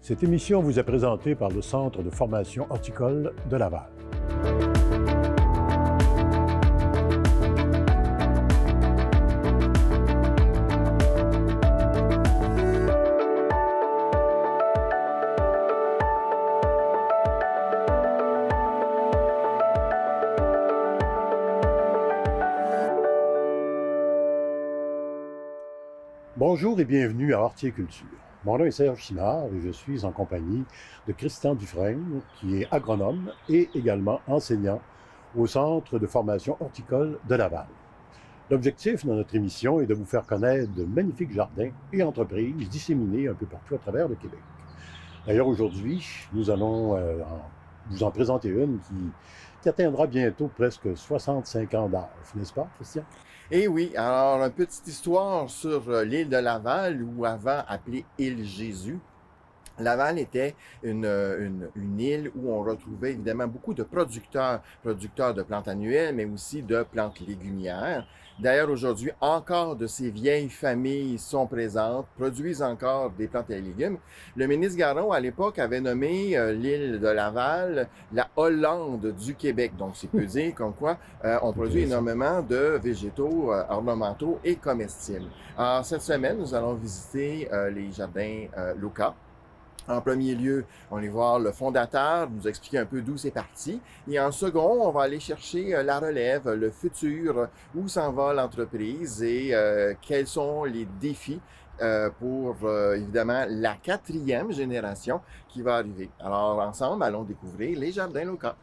Cette émission vous est présentée par le Centre de formation horticole de Laval. Bonjour et bienvenue à Horticulture. Mon nom est Serge Simard et je suis en compagnie de Christian Dufresne, qui est agronome et également enseignant au Centre de formation horticole de Laval. L'objectif de notre émission est de vous faire connaître de magnifiques jardins et entreprises disséminés un peu partout à travers le Québec. D'ailleurs, aujourd'hui, nous allons vous en présenter une qui atteindra bientôt presque 65 ans d'âge, n'est-ce pas, Christian? Eh oui, alors une petite histoire sur l'île de Laval, ou avant appelée île Jésus. Laval était une île où on retrouvait évidemment beaucoup de producteurs de plantes annuelles, mais aussi de plantes légumières. D'ailleurs, aujourd'hui, encore de ces vieilles familles sont présentes, produisent encore des plantes et des légumes. Le ministre Garon, à l'époque, avait nommé l'île de Laval la Hollande du Québec. Donc, c'est peu dire comme quoi on produit énormément de végétaux ornementaux et comestibles. Alors, cette semaine, nous allons visiter les jardins Loka. En premier lieu, on va aller voir le fondateur, nous expliquer un peu d'où c'est parti. Et en second, on va aller chercher la relève, le futur, où s'en va l'entreprise et quels sont les défis pour, évidemment, la 4e génération qui va arriver. Alors, ensemble, allons découvrir les jardins Loka.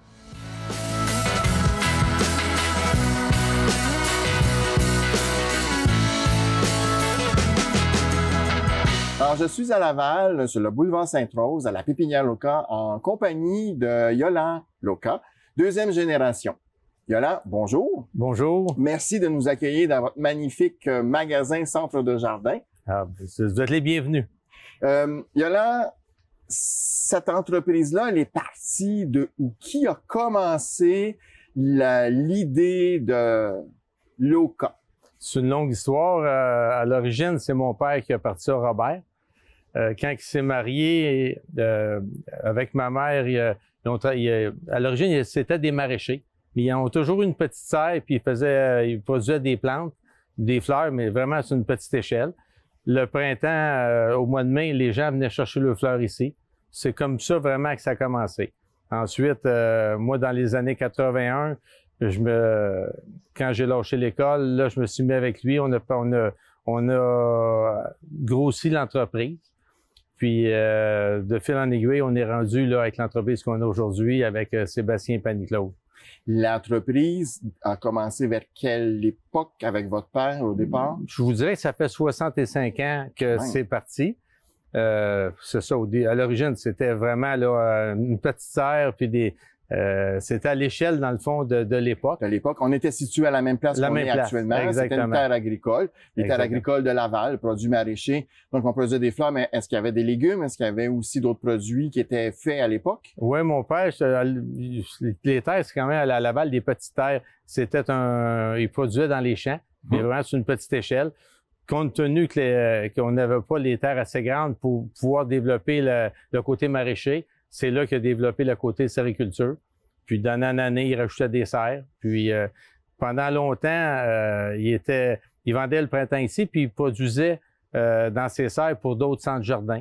Alors, je suis à Laval, sur le boulevard Sainte-Rose, à la pépinière Loka, en compagnie de Yolande Loka, 2e génération. Yolande, bonjour. Bonjour. Merci de nous accueillir dans votre magnifique magasin Centre de Jardin. Ah, vous êtes les bienvenus. Yolande, cette entreprise-là, elle est partie de où? Qui a commencé l'idée de Loka? C'est une longue histoire. À l'origine, c'est mon père qui a parti ça, Robert. Quand il s'est marié avec ma mère, à l'origine, c'était des maraîchers. Ils ont toujours eu une petite serre, puis ils produisaient des plantes, des fleurs, mais vraiment sur une petite échelle. Le printemps, au mois de mai, les gens venaient chercher leurs fleurs ici. C'est comme ça vraiment que ça a commencé. Ensuite, moi, dans les années 81, quand j'ai lâché l'école, là, je me suis mis avec lui. On a grossi l'entreprise. Puis, de fil en aiguille, on est rendu là avec l'entreprise qu'on a aujourd'hui avec Sébastien Paniclaude. L'entreprise a commencé vers quelle époque avec votre père au départ? Je vous dirais que ça fait 65 ans que c'est parti. C'est ça. À l'origine, c'était vraiment là une petite serre puis c'était à l'échelle, dans le fond, de l'époque. À l'époque, on était situé à la même place qu'on est actuellement. C'était une terre agricole. Les terres agricoles de Laval, produits maraîchers. Donc, on produisait des fleurs, mais est-ce qu'il y avait des légumes? Est-ce qu'il y avait aussi d'autres produits qui étaient faits à l'époque? Oui, mon père, les terres, c'est quand même à Laval, des petites terres. Il produisait dans les champs, mais vraiment sur une petite échelle. Compte tenu qu'on n'avait pas les terres assez grandes pour pouvoir développer le côté maraîcher, c'est là qu'il a développé le côté sériculture. Puis d'année en année, il rajoutait des serres. Puis pendant longtemps, il vendait le printemps ici, puis il produisait dans ses serres pour d'autres centres jardins.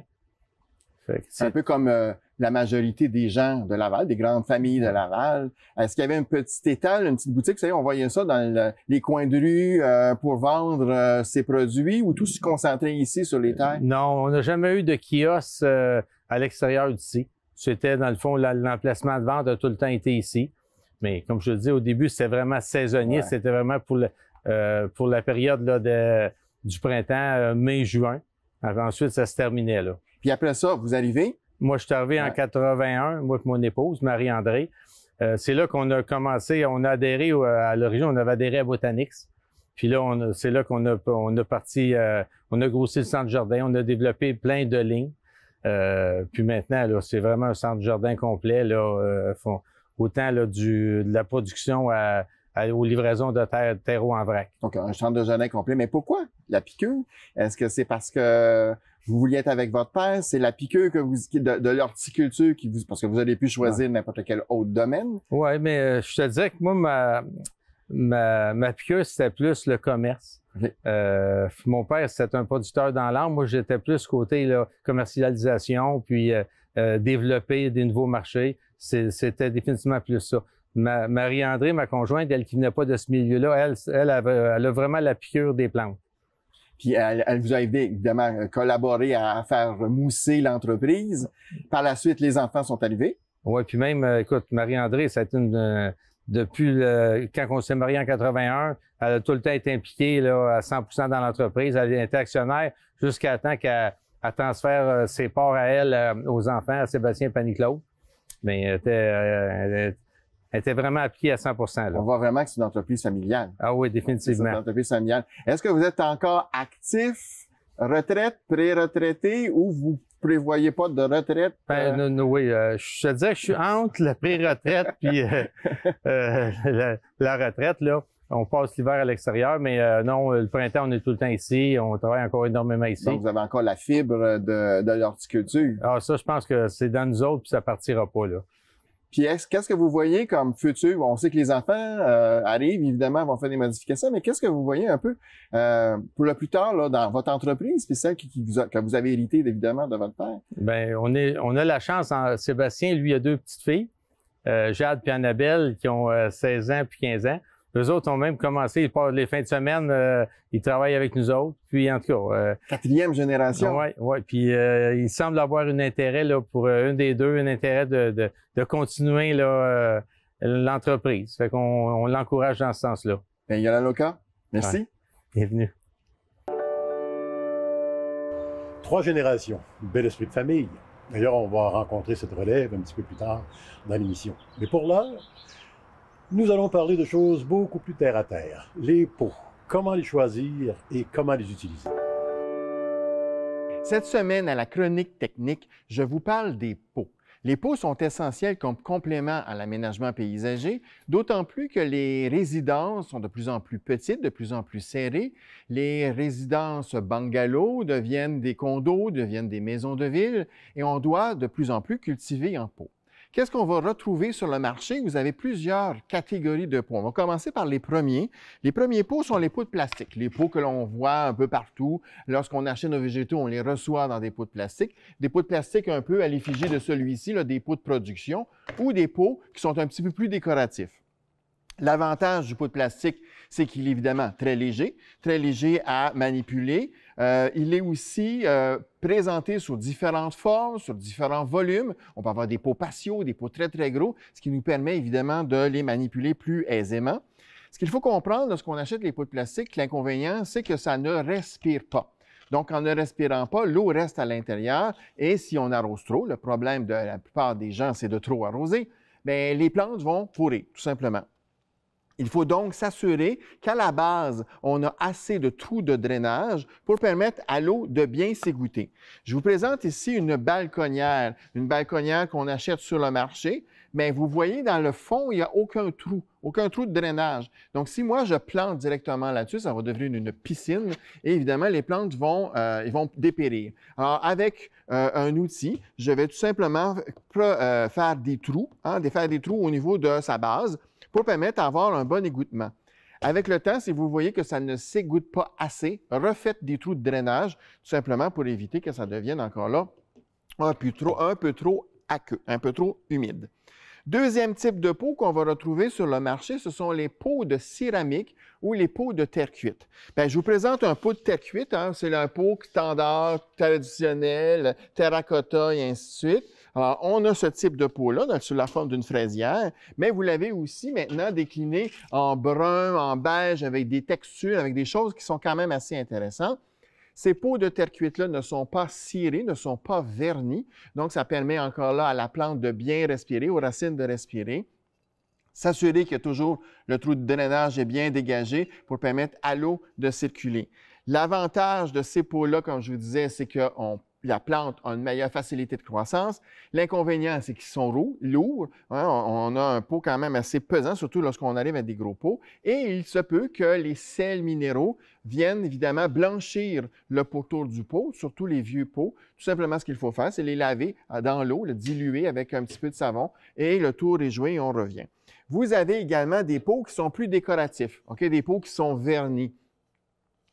C'est un peu comme la majorité des gens de Laval, des grandes familles de Laval. Est-ce qu'il y avait un petit étal, une petite boutique? Vous savez, on voyait ça dans les coins de rue pour vendre ses produits, ou tout se concentrait ici sur les terres? Non, on n'a jamais eu de kiosque à l'extérieur d'ici. C'était, dans le fond, l'emplacement de vente a tout le temps été ici. Mais comme je le dis, au début, c'était vraiment saisonnier. Ouais. C'était vraiment pour la période là, du printemps, mai-juin. Ensuite, ça se terminait là. Puis après ça, vous arrivez? Moi, je suis arrivé en 81, moi et mon épouse, Marie-André. C'est là qu'on a commencé, on a adhéré, à l'origine, on avait adhéré à Botanix. Puis là, c'est là qu'on a parti, on a grossi le centre jardin, on a développé plein de lignes. Puis maintenant, là, c'est vraiment un centre jardin complet. Là, autant là, de la production à aux livraisons de terreau en vrac. Donc, un centre de jardin complet. Mais pourquoi la piqûre? Est-ce que c'est parce que vous vouliez être avec votre père? C'est la piqûre de l'horticulture parce que vous auriez pu choisir n'importe quel autre domaine? Oui, mais je te dirais que moi, ma piqûre, c'était plus le commerce. Okay. Mon père, c'était un producteur dans l'âme. Moi, j'étais plus côté là, commercialisation, puis développer des nouveaux marchés. C'était définitivement plus ça. Marie-André, ma conjointe, elle qui venait pas de ce milieu-là, elle a vraiment la piqûre des plantes. Puis elle vous a aidé, évidemment, collaborer à faire mousser l'entreprise. Par la suite, les enfants sont arrivés. Oui, puis même, écoute, Marie-André, ça a été depuis quand on s'est marié en 81, elle a tout le temps été impliquée là, à 100% dans l'entreprise. Elle était actionnaire jusqu'à temps qu'elle transfère ses parts à elle, aux enfants, à Sébastien et Panny-Claude. Mais elle était vraiment appliquée à 100%. Là. On voit vraiment que c'est une entreprise familiale. Ah oui, définitivement. C'est une entreprise familiale. Est-ce que vous êtes encore actif, retraite, pré-retraité, ou vous prévoyez pas de retraite? Oui, je te disais que je suis entre la pré-retraite puis la retraite. Là. On passe l'hiver à l'extérieur, mais non, le printemps, on est tout le temps ici. On travaille encore énormément ici. Donc, vous avez encore la fibre de l'horticulture. Ah, ça, je pense que c'est dans nous autres, puis ça partira pas, là. Puis, qu'est-ce que vous voyez comme futur? On sait que les enfants arrivent, évidemment, vont faire des modifications, mais qu'est-ce que vous voyez un peu pour le plus tard là, dans votre entreprise, puis celle que vous avez héritée, évidemment, de votre père? Bien, on a la chance. Sébastien, lui, a 2 petites filles, Jade et Annabelle, qui ont 16 ans puis 15 ans. Eux autres ont même commencé, ils partent les fins de semaine, ils travaillent avec nous autres. Puis en tout cas... 4e génération. Oui. Puis il semble avoir un intérêt là, pour une des deux, un intérêt de continuer là, l'entreprise. Fait qu'on l'encourage dans ce sens-là. Bien, Yolande Loca, merci. Ouais. Bienvenue. 3 générations, bel esprit de famille. D'ailleurs, on va rencontrer cette relève un petit peu plus tard dans l'émission. Mais pour l'heure, nous allons parler de choses beaucoup plus terre à terre. Les pots. Comment les choisir et comment les utiliser. Cette semaine, à la chronique technique, je vous parle des pots. Les pots sont essentiels comme complément à l'aménagement paysager, d'autant plus que les résidences sont de plus en plus petites, de plus en plus serrées. Les résidences bungalows deviennent des condos, deviennent des maisons de ville, et on doit de plus en plus cultiver en pot. Qu'est-ce qu'on va retrouver sur le marché? Vous avez plusieurs catégories de pots. On va commencer par les premiers. Les premiers pots sont les pots de plastique, les pots que l'on voit un peu partout. Lorsqu'on achète nos végétaux, on les reçoit dans des pots de plastique. Des pots de plastique un peu à l'effigie de celui-ci, des pots de production, ou des pots qui sont un petit peu plus décoratifs. L'avantage du pot de plastique, c'est qu'il est évidemment très léger à manipuler. Il est aussi présenté sous différentes formes, sur différents volumes. On peut avoir des pots patios, des pots très, très gros, ce qui nous permet évidemment de les manipuler plus aisément. Ce qu'il faut comprendre lorsqu'on achète les pots de plastique, l'inconvénient, c'est que ça ne respire pas. Donc, en ne respirant pas, l'eau reste à l'intérieur et si on arrose trop, le problème de la plupart des gens, c'est de trop arroser, bien, les plantes vont pourrir, tout simplement. Il faut donc s'assurer qu'à la base, on a assez de trous de drainage pour permettre à l'eau de bien s'égoutter. Je vous présente ici une balconnière qu'on achète sur le marché, mais vous voyez dans le fond, il n'y a aucun trou de drainage. Donc, si moi, je plante directement là-dessus, ça va devenir une piscine et évidemment, les plantes vont dépérir. Alors, avec un outil, je vais tout simplement faire des trous au niveau de sa base pour permettre d'avoir un bon égouttement. Avec le temps, si vous voyez que ça ne s'égoutte pas assez, refaites des trous de drainage, tout simplement pour éviter que ça devienne encore là un peu trop aqueux, un peu trop humide. Deuxième type de pot qu'on va retrouver sur le marché, ce sont les pots de céramique ou les pots de terre cuite. Bien, je vous présente un pot de terre cuite, c'est un pot standard, traditionnel, terracotta et ainsi de suite. Alors, on a ce type de pot-là sous la forme d'une fraisière, mais vous l'avez aussi maintenant décliné en brun, en beige, avec des textures, avec des choses qui sont quand même assez intéressantes. Ces pots de terre cuite-là ne sont pas cirés, ne sont pas vernis, donc ça permet encore là à la plante de bien respirer, aux racines de respirer. S'assurer que toujours le trou de drainage est bien dégagé pour permettre à l'eau de circuler. L'avantage de ces pots-là, comme je vous disais, c'est que la plante a une meilleure facilité de croissance. L'inconvénient, c'est qu'ils sont lourds. Hein, on a un pot quand même assez pesant, surtout lorsqu'on arrive à des gros pots. Et il se peut que les sels minéraux viennent évidemment blanchir le pourtour du pot, surtout les vieux pots. Tout simplement, ce qu'il faut faire, c'est les laver dans l'eau, le diluer avec un petit peu de savon, et le tour est joué et on revient. Vous avez également des pots qui sont plus décoratifs, okay? Des pots qui sont vernis.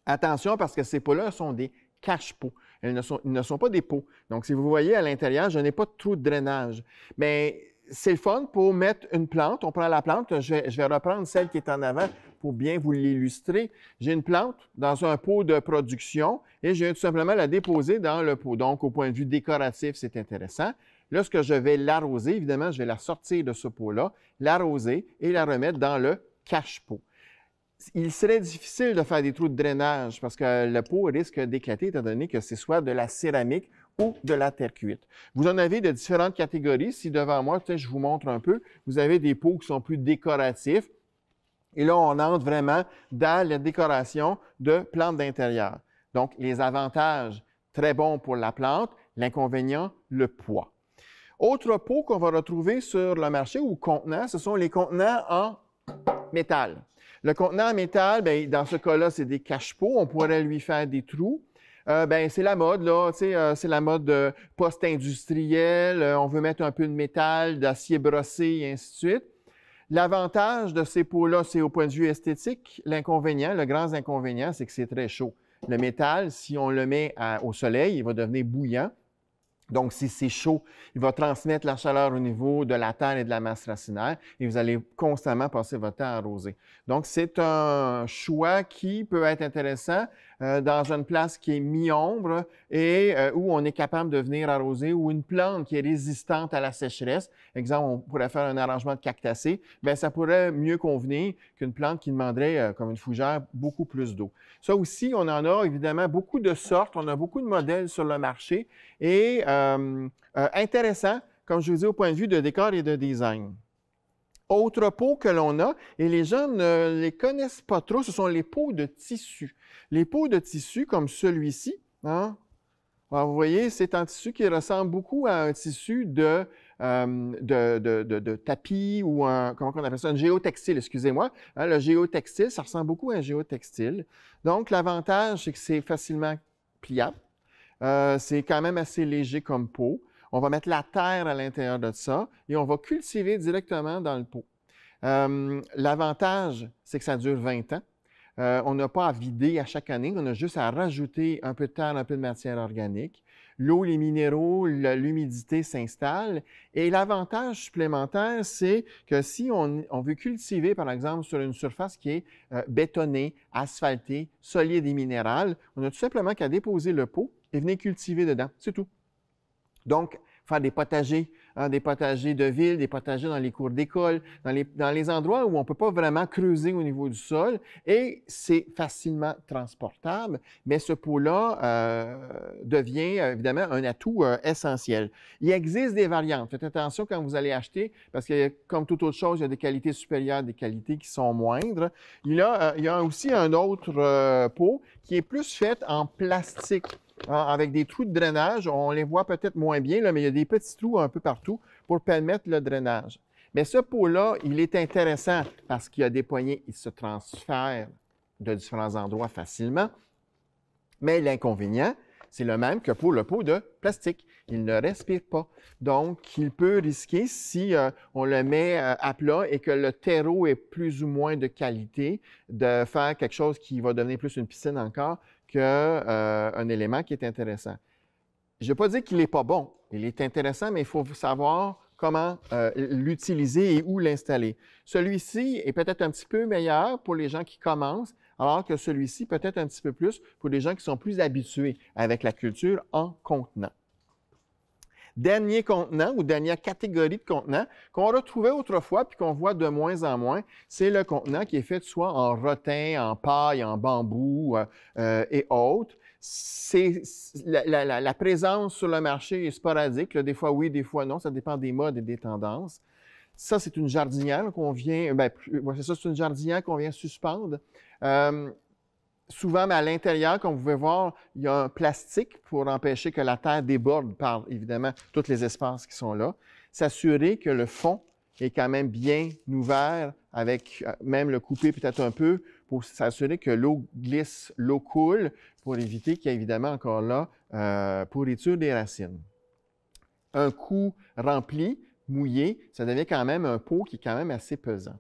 Attention, parce que ces pots-là sont des cache-pots. Ils ne sont pas des pots. Donc, si vous voyez à l'intérieur, je n'ai pas de trou de drainage. Mais c'est le fun pour mettre une plante. On prend la plante. Je vais reprendre celle qui est en avant pour bien vous l'illustrer. J'ai une plante dans un pot de production et je viens tout simplement la déposer dans le pot. Donc, au point de vue décoratif, c'est intéressant. Lorsque je vais l'arroser, évidemment, je vais la sortir de ce pot-là, l'arroser et la remettre dans le cache-pot. Il serait difficile de faire des trous de drainage parce que le pot risque d'éclater étant donné que c'est soit de la céramique ou de la terre cuite. Vous en avez de différentes catégories. Si devant moi, je vous montre un peu, vous avez des pots qui sont plus décoratifs. Et là, on entre vraiment dans la décoration de plantes d'intérieur. Donc, les avantages, très bons pour la plante. L'inconvénient, le poids. Autre pot qu'on va retrouver sur le marché ou contenant, ce sont les contenants en métal. Le contenant en métal, bien, dans ce cas-là, c'est des cache-pots. On pourrait lui faire des trous. C'est la mode, là. C'est la mode post-industrielle. On veut mettre un peu de métal, d'acier brossé, et ainsi de suite. L'avantage de ces pots-là, c'est au point de vue esthétique. L'inconvénient, le grand inconvénient, c'est que c'est très chaud. Le métal, si on le met au soleil, il va devenir bouillant. Donc, si c'est chaud, il va transmettre la chaleur au niveau de la terre et de la masse racinaire et vous allez constamment passer votre temps à arroser. Donc, c'est un choix qui peut être intéressant dans une place qui est mi-ombre et où on est capable de venir arroser ou une plante qui est résistante à la sécheresse. Exemple, on pourrait faire un arrangement de cactacées. Bien, ça pourrait mieux convenir qu'une plante qui demanderait, comme une fougère, beaucoup plus d'eau. Ça aussi, on en a évidemment beaucoup de sortes. On a beaucoup de modèles sur le marché et intéressant, comme je vous dis, au point de vue de décor et de design. Autre pot que l'on a, et les gens ne les connaissent pas trop, ce sont les pots de tissu. Les pots de tissu comme celui-ci, hein? Alors, vous voyez, c'est un tissu qui ressemble beaucoup à un tissu de tapis ou comment on appelle ça, un géotextile, excusez-moi. Hein, le géotextile, ça ressemble beaucoup à un géotextile. Donc, l'avantage, c'est que c'est facilement pliable. C'est quand même assez léger comme pot. On va mettre la terre à l'intérieur de ça et on va cultiver directement dans le pot. L'avantage, c'est que ça dure 20 ans. On n'a pas à vider à chaque année, on a juste à rajouter un peu de terre, un peu de matière organique. L'eau, les minéraux, l'humidité s'installent. Et l'avantage supplémentaire, c'est que si on veut cultiver, par exemple, sur une surface qui est bétonnée, asphaltée, solide et minérale, on a tout simplement qu'à déposer le pot et venir cultiver dedans. C'est tout. Donc, faire des potagers de ville, des potagers dans les cours d'école, dans les endroits où on ne peut pas vraiment creuser au niveau du sol et c'est facilement transportable, mais ce pot-là devient évidemment un atout essentiel. Il existe des variantes. Faites attention quand vous allez acheter parce que comme toute autre chose, il y a des qualités supérieures, des qualités qui sont moindres. Il y a aussi un autre pot qui est plus fait en plastique. Avec des trous de drainage, on les voit peut-être moins bien, là, mais il y a des petits trous un peu partout pour permettre le drainage. Mais ce pot-là, il est intéressant parce qu'il y a des poignées, il se transfère de différents endroits facilement. Mais l'inconvénient, c'est le même que pour le pot de plastique. Il ne respire pas. Donc, il peut risquer, si on le met à plat et que le terreau est plus ou moins de qualité, de faire quelque chose qui va devenir plus une piscine encore, qu'un élément qui est intéressant. Je ne vais pas dire qu'il n'est pas bon. Il est intéressant, mais il faut savoir comment l'utiliser et où l'installer. Celui-ci est peut-être un petit peu meilleur pour les gens qui commencent, alors que celui-ci peut-être un petit peu plus pour les gens qui sont plus habitués avec la culture en contenant. Dernier contenant ou dernière catégorie de contenant qu'on retrouvait autrefois puis qu'on voit de moins en moins, c'est le contenant qui est fait soit en rotin, en paille, en bambou et autres. La présence sur le marché est sporadique. Là, des fois oui, des fois non. Ça dépend des modes et des tendances. Ça, c'est une jardinière qu'on vient... c'est une jardinière qu'on vient suspendre. souvent, mais à l'intérieur, comme vous pouvez voir, il y a un plastique pour empêcher que la terre déborde par, évidemment, tous les espaces qui sont là. S'assurer que le fond est quand même bien ouvert, avec même le couper peut-être un peu, pour s'assurer que l'eau glisse, l'eau coule, pour éviter qu'il y ait évidemment encore là pourriture des racines. Un coup rempli, mouillé, ça devient quand même un pot qui est quand même assez pesant.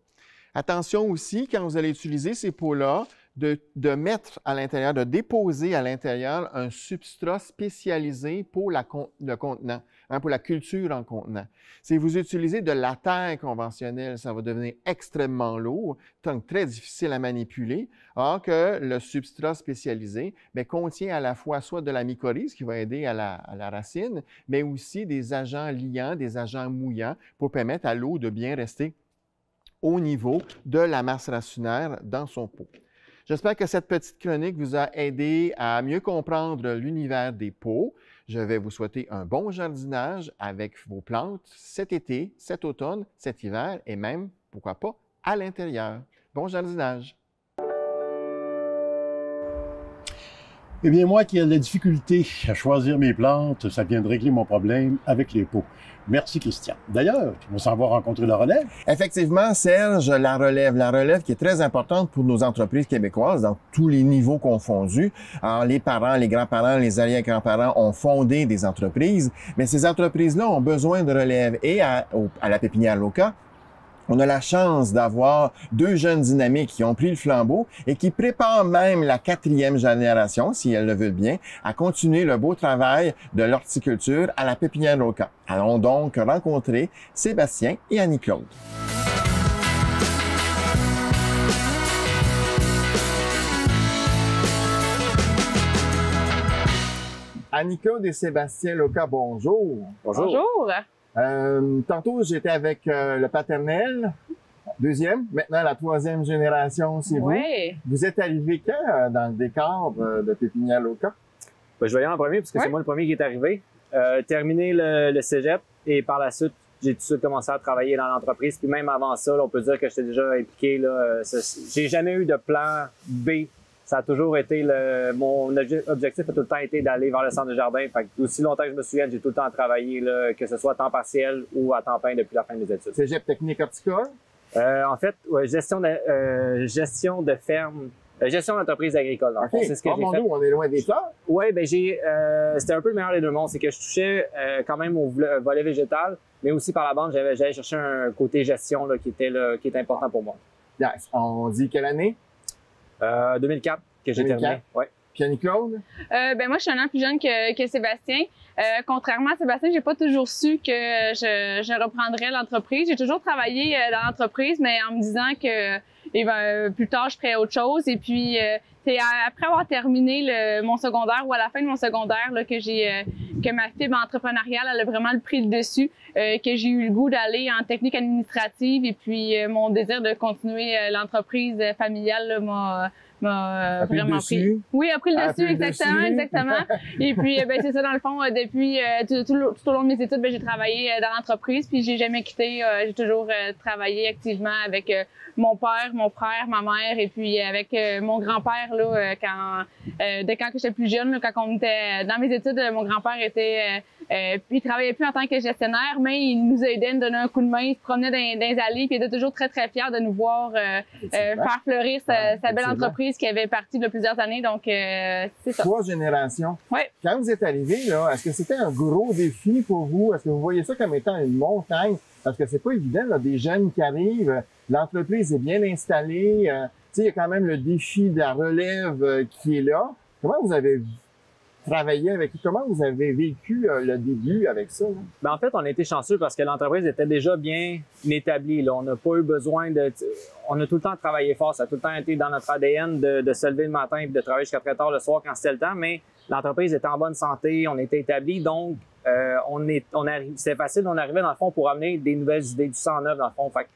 Attention aussi, quand vous allez utiliser ces pots-là, de mettre à l'intérieur, de déposer à l'intérieur un substrat spécialisé pour le contenant, hein, pour la culture en contenant. Si vous utilisez de la terre conventionnelle, ça va devenir extrêmement lourd, donc très difficile à manipuler, alors que le substrat spécialisé contient à la fois soit de la mycorhize qui va aider à la racine, mais aussi des agents liants, des agents mouillants pour permettre à l'eau de bien rester au niveau de la masse racinaire dans son pot. J'espère que cette petite chronique vous a aidé à mieux comprendre l'univers des pots. Je vais vous souhaiter un bon jardinage avec vos plantes cet été, cet automne, cet hiver et même, pourquoi pas, à l'intérieur. Bon jardinage! Eh bien, moi qui ai de la difficulté à choisir mes plantes, ça vient de régler mon problème avec les pots. Merci, Christian. D'ailleurs, on s'en va rencontrer la relève. Effectivement, Serge, la relève qui est très importante pour nos entreprises québécoises dans tous les niveaux confondus. Alors, les parents, les grands-parents, les arrière-grands-parents ont fondé des entreprises, mais ces entreprises-là ont besoin de relève. Et à la Pépinière Loca, on a la chance d'avoir 2 jeunes dynamiques qui ont pris le flambeau et qui préparent même la 4e génération, si elles le veulent bien, à continuer le beau travail de l'horticulture à la Pépinière Loca. Allons donc rencontrer Sébastien et Annie-Claude. Annie-Claude et Sébastien Loca, bonjour. Bonjour. Bonjour. Tantôt, j'étais avec le paternel, 2e, maintenant la 3e génération, c'est vous. Oui. Vous êtes arrivé quand dans le décor de Pépinière Loca? Ben, je vais y aller en premier parce que c'est moi le premier qui est arrivé. Terminé le cégep et par la suite, j'ai tout de suite commencé à travailler dans l'entreprise. Puis même avant ça, là, on peut dire que j'étais déjà impliqué. J'ai jamais eu de plan B. Ça a toujours été mon objectif a tout le temps été d'aller vers le centre de jardin. Fait que aussi longtemps que je me souvienne, j'ai tout le temps travaillé, là, que ce soit à temps partiel ou à temps plein depuis la fin de mes études. Cégep technique horticole? En fait, ouais, gestion de ferme, gestion d'entreprise agricole. Okay. C'est ce que j'ai fait. On est loin des fleurs. Oui, ben c'était un peu le meilleur des deux mondes. C'est que je touchais quand même au volet végétal, mais aussi par la bande, j'allais chercher un côté gestion là, qui était important pour moi. Yes. On dit quelle année? 2004 que j'ai terminé. Ouais. Puis Annie-Claude? Moi, je suis un an plus jeune que Sébastien. Contrairement à Sébastien, j'ai pas toujours su que je reprendrais l'entreprise. J'ai toujours travaillé dans l'entreprise, mais en me disant que plus tard, je ferais autre chose. Et puis, c'est après avoir terminé mon secondaire ou à la fin de mon secondaire là, que ma fibre entrepreneuriale elle a vraiment pris le dessus, que j'ai eu le goût d'aller en technique administrative et puis mon désir de continuer l'entreprise familiale là, m'a vraiment pris. Oui, a pris le dessus, exactement. Et puis, c'est ça, dans le fond, depuis tout au long de mes études, j'ai travaillé dans l'entreprise, puis j'ai jamais quitté. J'ai toujours travaillé activement avec mon père, mon frère, ma mère, et puis avec mon grand-père, là, dès quand j'étais plus jeune, là, quand on était dans mes études, mon grand-père était, il travaillait plus en tant que gestionnaire, mais il nous aidait, il nous donnait un coup de main, il se promenait dans les allées, puis il était toujours très, très fier de nous voir faire fleurir sa belle entreprise qui avait parti de plusieurs années, donc c'est ça. 3 générations. Oui. Quand vous êtes arrivé, là, est-ce que c'était un gros défi pour vous? Est-ce que vous voyez ça comme étant une montagne? Parce que c'est pas évident, là, des jeunes qui arrivent, l'entreprise est bien installée, il y a quand même le défi de la relève qui est là. Comment vous avez travaillé comment vous avez vécu le début avec ça? Là? Ben, en fait, on a été chanceux parce que l'entreprise était déjà bien établie. Là. On n'a pas eu besoin on a tout le temps travaillé fort. Ça a tout le temps été dans notre ADN de se lever le matin et de travailler jusqu'à très tard le soir quand c'était le temps. Mais l'entreprise était en bonne santé, on était établi. Donc, c'était facile. On arrivait dans le fond pour amener des nouvelles idées, du sang neuf dans le fond. Fait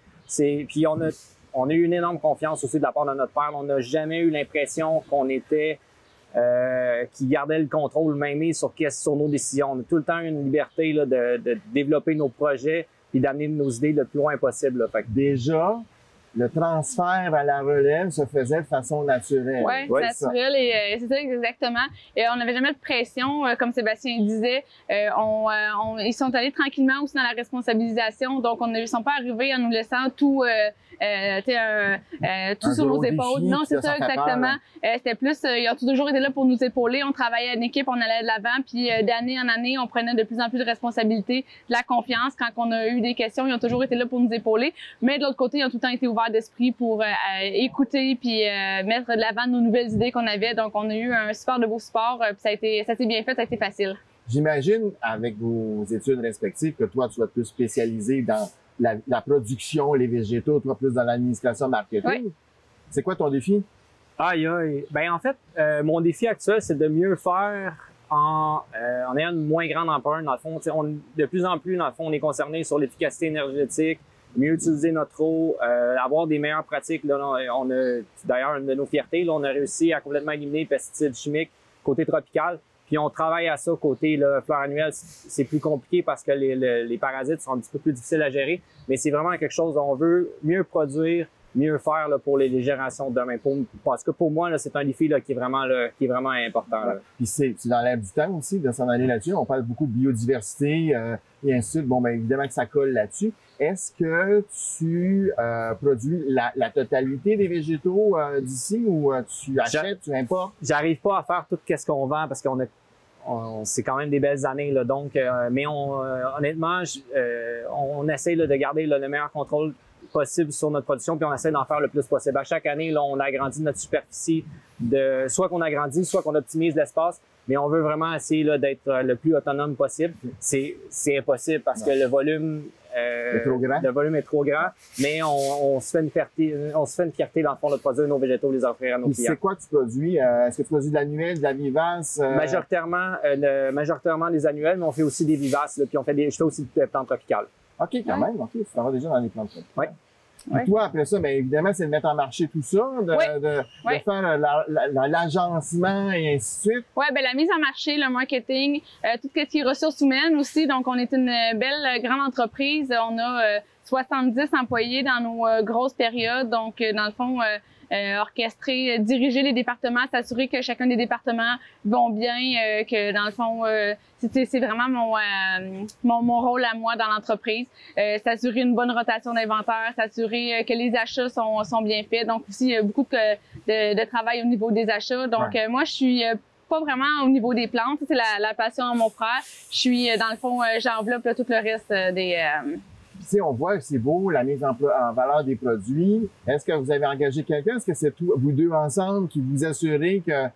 puis on a eu une énorme confiance aussi de la part de notre père. On n'a jamais eu l'impression qu'on était qui gardait le contrôle même sur nos décisions. On a tout le temps eu une liberté là, de développer nos projets et d'amener nos idées le plus loin possible. Là. Fait que... Déjà, le transfert à la relève se faisait de façon naturelle. Oui, Ouais, naturel, et c'est ça exactement. Et on n'avait jamais de pression, comme Sébastien disait. Ils sont allés tranquillement aussi dans la responsabilisation, donc ils ne sont pas arrivés en nous laissant tout sur nos épaules. Non, c'est ça, exactement. C'était plus, ils ont toujours été là pour nous épauler. On travaillait en équipe, on allait de l'avant, puis d'année en année, on prenait de plus en plus de responsabilités, de la confiance. Quand on a eu des questions, ils ont toujours été là pour nous épauler. Mais de l'autre côté, ils ont tout le temps été ouverts d'esprit pour écouter puis mettre de l'avant nos nouvelles idées qu'on avait. Donc, on a eu un super de beau support, puis ça s'est bien fait, ça a été facile. J'imagine, avec vos études respectives, que toi, tu vas plus spécialisé dans la production, les végétaux, toi plus dans l'administration marketing. Oui. C'est quoi ton défi? Aïe, aïe. Ben, en fait, mon défi actuel, c'est de mieux faire en ayant une moins grande empreinte. Dans le fond, de plus en plus, dans le fond, on est concerné sur l'efficacité énergétique, mieux utiliser notre eau, avoir des meilleures pratiques. Là, on a, d'ailleurs, une de nos fiertés, là, on a réussi à complètement éliminer les pesticides chimiques côté tropical. Puis on travaille à ça côté fleur annuelle. C'est plus compliqué parce que les parasites sont un petit peu plus difficiles à gérer. Mais c'est vraiment quelque chose dont on veut mieux produire, mieux faire là, pour les générations de demain. Parce que pour moi, là, c'est un défi là, qui est vraiment important. Là. Puis c'est dans l'air du temps aussi de s'en aller là-dessus. On parle beaucoup de biodiversité et ainsi de suite. Bon, ben évidemment que ça colle là-dessus. Est-ce que tu produis la totalité des végétaux d'ici ou tu achètes, tu importes? J'arrive pas à faire tout ce qu'on vend parce c'est quand même des belles années là. Donc, mais honnêtement, on essaie là, de garder là, le meilleur contrôle possible sur notre production, puis on essaie d'en faire le plus possible. À chaque année, là, on agrandit notre superficie soit qu'on agrandit, soit qu'on optimise l'espace, mais on veut vraiment essayer là, d'être le plus autonome possible. C'est impossible parce que le volume est trop grand, mais on se fait une fierté dans le fond de produire nos végétaux, les offrir à nos clients. C'est quoi que tu produis? Est-ce que tu produis de l'annuel, de la vivace? Majoritairement des annuels, mais on fait aussi des vivaces, là, puis je fais aussi des plantes tropicales. OK, quand même. OK, tu t'en vas déjà dans les plantes tropicales. Oui. Puis toi, après ça, bien évidemment, c'est de mettre en marché tout ça, de faire l'agencement et ainsi de suite. Oui, ben la mise en marché, le marketing, tout ce qui est ressources humaines aussi. Donc, on est une belle grande entreprise. On a 70 employés dans nos grosses périodes. Donc, dans le fond, orchestrer, diriger les départements, s'assurer que chacun des départements vont bien, que dans le fond, c'est vraiment mon rôle à moi dans l'entreprise. S'assurer une bonne rotation d'inventaire, s'assurer que les achats sont bien faits. Donc aussi, beaucoup de travail au niveau des achats. Donc moi, je suis pas vraiment au niveau des plantes. C'est la passion de mon frère. Je suis, dans le fond, j'enveloppe là, tout le reste des... Tu sais, on voit que c'est beau, la mise en valeur des produits. Est-ce que vous avez engagé quelqu'un? Est-ce que c'est vous deux ensemble qui vous assurez que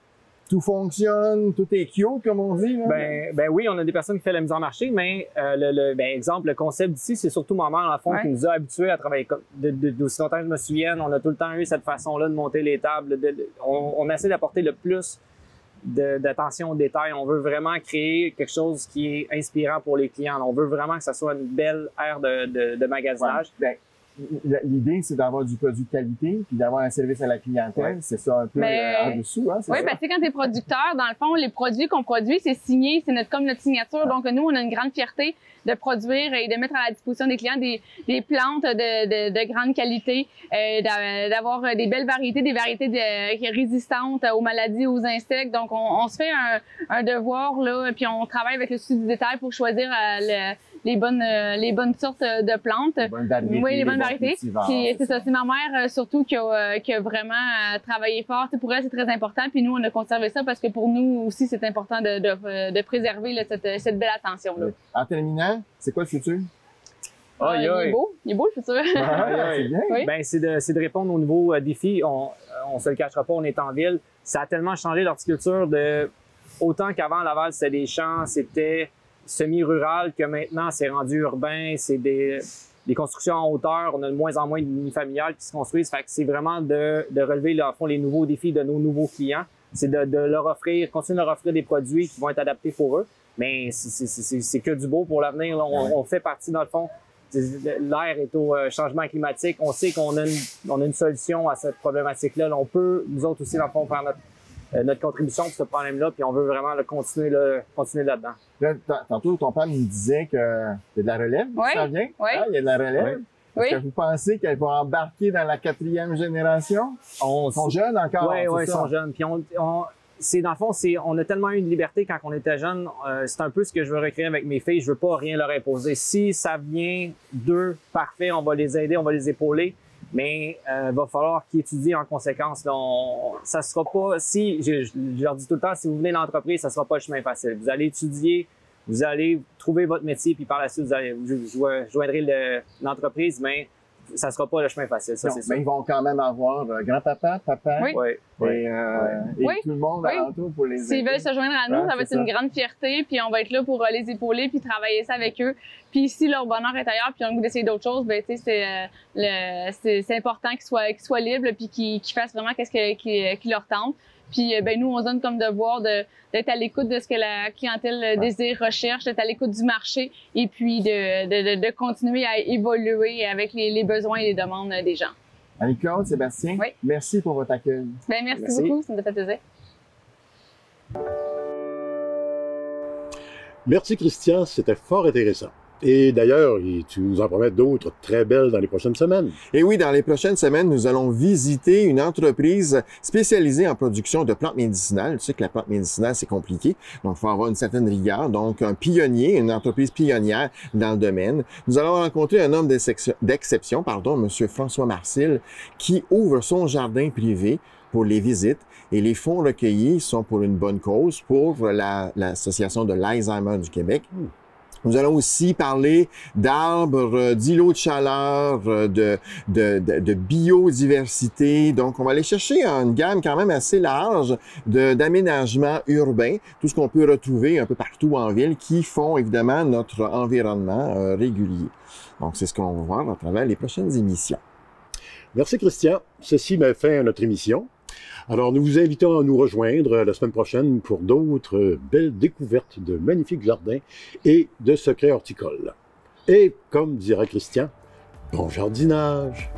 tout fonctionne, tout est cute, comme on dit? Là? Ben oui, on a des personnes qui font la mise en marché, mais exemple, le concept d'ici, c'est surtout ma mère, en fond, qui nous a habitués à travailler d'aussi longtemps que je me souvienne. On a tout le temps eu cette façon-là de monter les tables. On essaie d'apporter le plus d'attention aux détails. On veut vraiment créer quelque chose qui est inspirant pour les clients. On veut vraiment que ça soit une belle ère de magasinage. Ouais. L'idée, c'est d'avoir du produit de qualité puis d'avoir un service à la clientèle. Ouais. C'est ça un peu en dessous. Hein, oui, parce que quand tu es producteur, dans le fond, les produits qu'on produit, c'est signé, c'est comme notre signature. Donc, nous, on a une grande fierté de produire et de mettre à la disposition des clients des plantes de grande qualité, d'avoir des belles variétés, des variétés résistantes aux maladies, aux insectes. Donc, on se fait un devoir, là, puis on travaille avec le souci du détail pour choisir les bonnes sortes de plantes. Les bonnes variétés. Oui, les bonnes variétés. C'est ça, c'est ma mère surtout qui a vraiment travaillé fort. Pour elle, c'est très important. Puis nous, on a conservé ça parce que pour nous aussi, c'est important de préserver là, cette belle attention-là. En terminant, c'est quoi le futur? Il est beau le futur. C'est bien. Oui. Ben, c'est de répondre aux nouveaux défis. On se le cachera pas, on est en ville. Ça a tellement changé l'horticulture autant qu'avant Laval, c'était des champs, c'était semi-rural, que maintenant c'est rendu urbain, c'est des constructions en hauteur, on a de moins en moins de mini-familiales qui se construisent. Fait que c'est vraiment de relever là, les nouveaux défis de nos nouveaux clients. C'est de leur offrir, continuer de leur offrir des produits qui vont être adaptés pour eux. Mais c'est que du beau pour l'avenir. On fait partie, dans le fond, l'air est au changement climatique. On sait qu'on a une solution à cette problématique-là. On peut, nous autres aussi, dans le fond, faire notre contribution pour ce problème-là, puis on veut vraiment continuer là-dedans. Là, tantôt, ton père nous disait que y a de la relève, ça vient? Oui. Il y a de la relève. Oui. Oui. Est-ce que vous pensez qu'elle va embarquer dans la 4e génération? Ils sont jeunes encore. Oui, ils sont jeunes. Puis c'est dans le fond, on a tellement eu une liberté quand on était jeunes. C'est un peu ce que je veux recréer avec mes filles. Je veux pas rien leur imposer. Si ça vient d'eux, parfait, on va les aider, on va les épauler. Mais va falloir qu'ils étudient en conséquence. Là, ça sera pas. Si je leur dis tout le temps, si vous venez dans l'entreprise, ça sera pas le chemin facile. Vous allez étudier, vous allez trouver votre métier, puis par la suite, vous joindrez l'entreprise, mais ça sera pas le chemin facile. Ça, c'est ça. Mais ils vont quand même avoir grand-papa, papa, Oui. et Oui. tout le monde Oui. alentour pour les aider. S'ils veulent se joindre à nous, Ouais, ça va être c'est une grande fierté, puis on va être là pour les épauler, puis travailler ça avec eux. Puis si leur bonheur est ailleurs, puis ils ont le goût d'essayer d'autres choses, ben tu sais, c'est important qu'ils soient libres, puis qu'ils fassent vraiment qu'est-ce qui leur tente. Puis ben nous, on se donne comme devoir d'être à l'écoute de ce que la clientèle désire, recherche, d'être à l'écoute du marché, et puis de continuer à évoluer avec les besoins et les demandes des gens. Annie-Claude, Sébastien, Oui. merci pour votre accueil. Ben merci beaucoup, ça nous a fait plaisir. Merci Christian, c'était fort intéressant. Et d'ailleurs, tu nous en promets d'autres très belles dans les prochaines semaines. Et oui, dans les prochaines semaines, nous allons visiter une entreprise spécialisée en production de plantes médicinales. Tu sais que la plante médicinale, c'est compliqué, donc il faut avoir une certaine rigueur. Donc, un pionnier, une entreprise pionnière dans le domaine. Nous allons rencontrer un homme d'exception, M. François Marcil, qui ouvre son jardin privé pour les visites. Et les fonds recueillis sont pour une bonne cause, pour l'Association de l'Alzheimer du Québec. Nous allons aussi parler d'arbres, d'îlots de chaleur, de biodiversité. Donc, on va aller chercher une gamme quand même assez large d'aménagements urbains, tout ce qu'on peut retrouver un peu partout en ville, qui font évidemment notre environnement régulier. Donc, c'est ce qu'on va voir à travers les prochaines émissions. Merci Christian. Ceci met fin à notre émission. Alors, nous vous invitons à nous rejoindre la semaine prochaine pour d'autres belles découvertes de magnifiques jardins et de secrets horticoles. Et, comme dira Christian, bon jardinage!